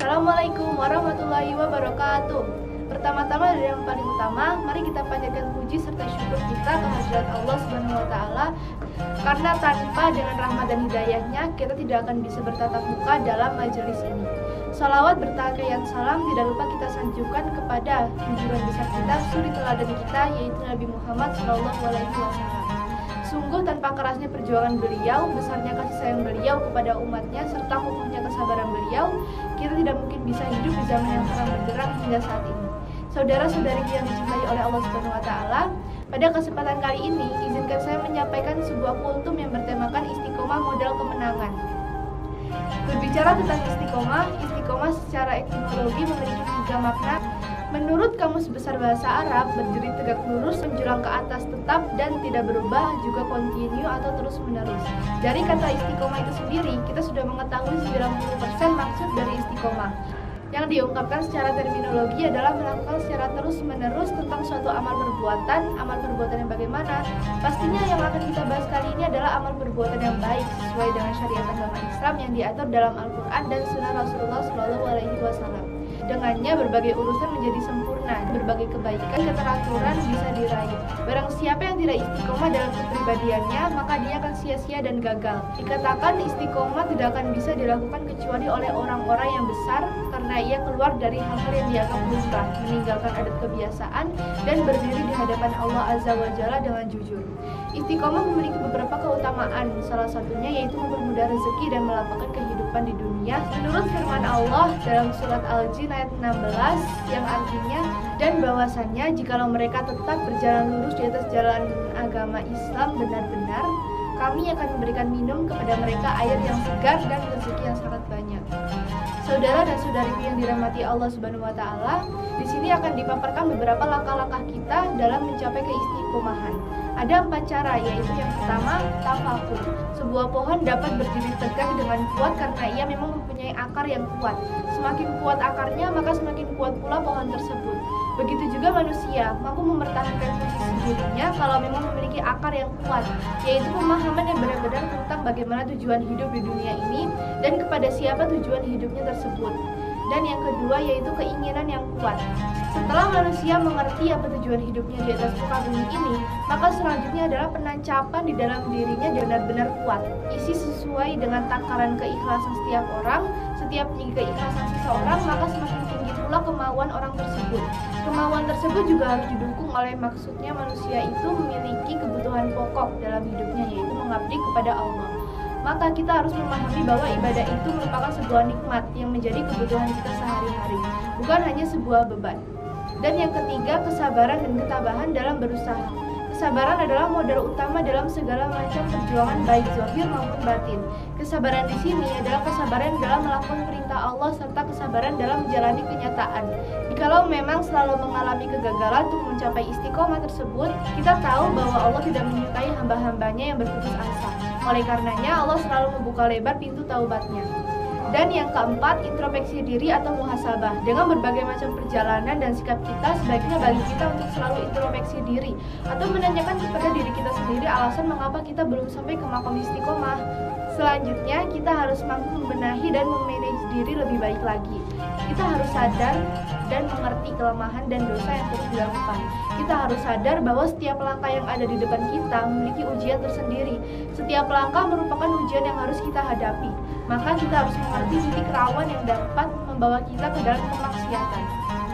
Assalamualaikum warahmatullahi wabarakatuh. Pertama-tama dari yang paling utama, mari kita panjatkan puji serta syukur kita kehadirat Allah Subhanahu wa taala, karena tanpa dengan rahmat dan hidayahnya kita tidak akan bisa bertatap muka dalam majelis ini. Salawat bertakayat salam tidak lupa kita sanjungkan kepada junjungan besar kita, suri teladan kita, yaitu Nabi Muhammad SAW. Sungguh tanpa kerasnya perjuangan beliau, besarnya kasih sayang beliau kepada umatnya, serta kokohnya kesabaran beliau, kita tidak mungkin bisa hidup di zaman yang terang benderang hingga saat ini. Saudara-saudari yang dicintai oleh Allah Subhanahu wa taala, pada kesempatan kali ini izinkan saya menyampaikan sebuah kultum yang bertemakan istiqomah modal kemenangan. Berbicara tentang istiqomah secara etimologi memiliki 3 makna. Menurut Kamus Besar Bahasa Arab, berdiri tegak lurus, menjulang ke atas, tetap dan tidak berubah, juga continue atau terus menerus. Dari kata istiqomah itu sendiri, kita sudah mengetahui 90% maksud dari istiqomah. Yang diungkapkan secara terminologi adalah melakukan secara terus menerus tentang suatu amal perbuatan yang bagaimana. Pastinya yang akan kita bahas kali ini adalah amal perbuatan yang baik sesuai dengan syariat agama Islam yang diatur dalam Al-Quran dan Sunnah Rasulullah SAW. Dengannya berbagai urusan menjadi sempurna, berbagai kebaikan keteraturan bisa diraih. Barang siapa yang tidak istiqomah dalam kepribadiannya, maka dia akan sia-sia dan gagal. Dikatakan istiqomah tidak akan bisa dilakukan kecuali oleh orang-orang yang besar, karena ia keluar dari hal-hal yang dianggap lumrah, meninggalkan adat kebiasaan, dan berdiri di hadapan Allah Azza wa Jalla dengan jujur. Istiqomah memiliki beberapa keutamaan, salah satunya yaitu mempermudah rezeki dan melapangkan kehidupan di dunia. Menurut firman Allah dalam surat Al-Jin ayat 16 yang artinya, dan bahwasannya jikalau mereka tetap berjalan lurus di atas jalan agama Islam benar-benar, kami akan memberikan minum kepada mereka air yang segar dan rezeki yang sangat banyak. Saudara dan saudariku yang dirahmati Allah Subhanahu wa taala, di sini akan dipaparkan beberapa langkah-langkah kita dalam mencapai keistiqomahan. Ada 4 cara, yaitu yang pertama, tafakur. Sebuah pohon dapat berdiri tegak dengan kuat karena ia memang mempunyai akar yang kuat. Semakin kuat akarnya, maka semakin kuat pula pohon tersebut. Begitu juga manusia, mampu mempertahankan posisi dirinya kalau memang memiliki akar yang kuat, yaitu pemahaman yang benar-benar tentang bagaimana tujuan hidup di dunia ini dan kepada siapa tujuan hidupnya tersebut. Dan yang kedua yaitu keinginan yang kuat. Setelah manusia mengerti apa tujuan hidupnya di atas muka bumi ini, maka selanjutnya adalah penancapan di dalam dirinya benar-benar kuat. Isi sesuai dengan takaran keikhlasan setiap orang. Setiap tinggi keikhlasan seseorang, maka semakin tinggi pula kemauan orang tersebut. Kemauan tersebut juga harus didukung oleh maksudnya manusia itu memiliki kebutuhan pokok dalam hidupnya, yaitu mengabdi kepada Allah. Maka kita harus memahami bahwa ibadah itu merupakan sebuah nikmat yang menjadi kebutuhan kita sehari-hari, bukan hanya sebuah beban. Dan yang ketiga, kesabaran dan ketabahan dalam berusaha. Kesabaran adalah modal utama dalam segala macam perjuangan baik zahir maupun batin. Kesabaran di sini adalah kesabaran dalam melakukan perintah Allah serta kesabaran dalam menjalani kenyataan. Jikalau memang selalu mengalami kegagalan untuk mencapai istiqomah tersebut, kita tahu bahwa Allah tidak menyukai hamba-hambanya yang berputus asa. Oleh karenanya Allah selalu membuka lebar pintu taubatnya. Dan yang keempat, introspeksi diri atau muhasabah. Dengan berbagai macam perjalanan dan sikap kita, sebaiknya bagi kita untuk selalu introspeksi diri atau menanyakan kepada diri kita sendiri alasan mengapa kita belum sampai ke makom istiqomah. Selanjutnya, kita harus mampu membenahi dan memanage diri lebih baik lagi. Kita harus sadar dan mengerti kelemahan dan dosa yang terus dilakukan. Kita harus sadar bahwa setiap langkah yang ada di depan kita memiliki ujian tersendiri. Setiap langkah merupakan ujian yang harus kita hadapi. Maka kita harus mengerti titik rawan yang dapat membawa kita ke dalam kemaksiatan.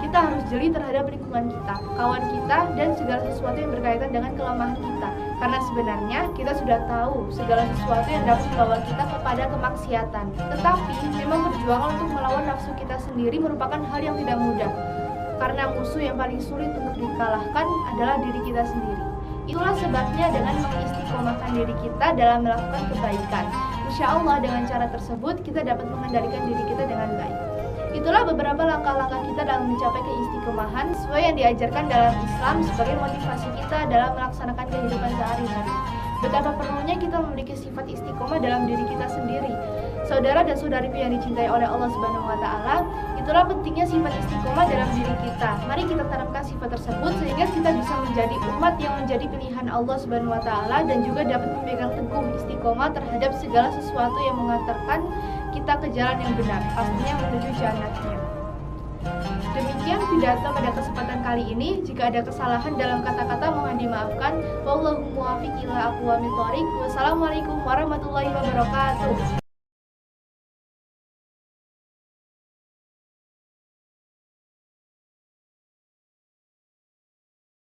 Kita harus jeli terhadap lingkungan kita, kawan kita, dan segala sesuatu yang berkaitan dengan kelemahan kita. Karena sebenarnya kita sudah tahu segala sesuatu yang dapat membawa kita kepada kemaksiatan. Tetapi memang perjuangan untuk melawan nafsu kita sendiri merupakan hal yang tidak mudah. Karena musuh yang paling sulit untuk dikalahkan adalah diri kita sendiri. Itulah sebabnya dengan mengistiqomahkan diri kita dalam melakukan kebaikan, insya Allah dengan cara tersebut kita dapat mengendalikan diri kita dengan baik. Itulah beberapa langkah-langkah kita dalam mencapai keistiqomahan sesuai yang diajarkan dalam Islam sebagai motivasi kita dalam melaksanakan kehidupan sehari-hari. Betapa perlunya kita memiliki sifat istiqomah dalam diri kita sendiri. Saudara dan saudariku yang dicintai oleh Allah Subhanahu wa taala, itulah pentingnya sifat istiqomah dalam diri kita. Mari kita terapkan sifat tersebut sehingga kita bisa menjadi umat yang menjadi pilihan Allah Subhanahu wa taala dan juga dapat memegang teguh istiqomah terhadap segala sesuatu yang mengantarkan kita kita ke jalan yang benar, pastinya menuju jannatnya. Demikian pidato pada kesempatan kali ini. Jika ada kesalahan dalam kata-kata mohon dimaafkan. Wallahu muwaffiq ila aqwamit thoriq. Wassalamualaikum warahmatullahi wabarakatuh.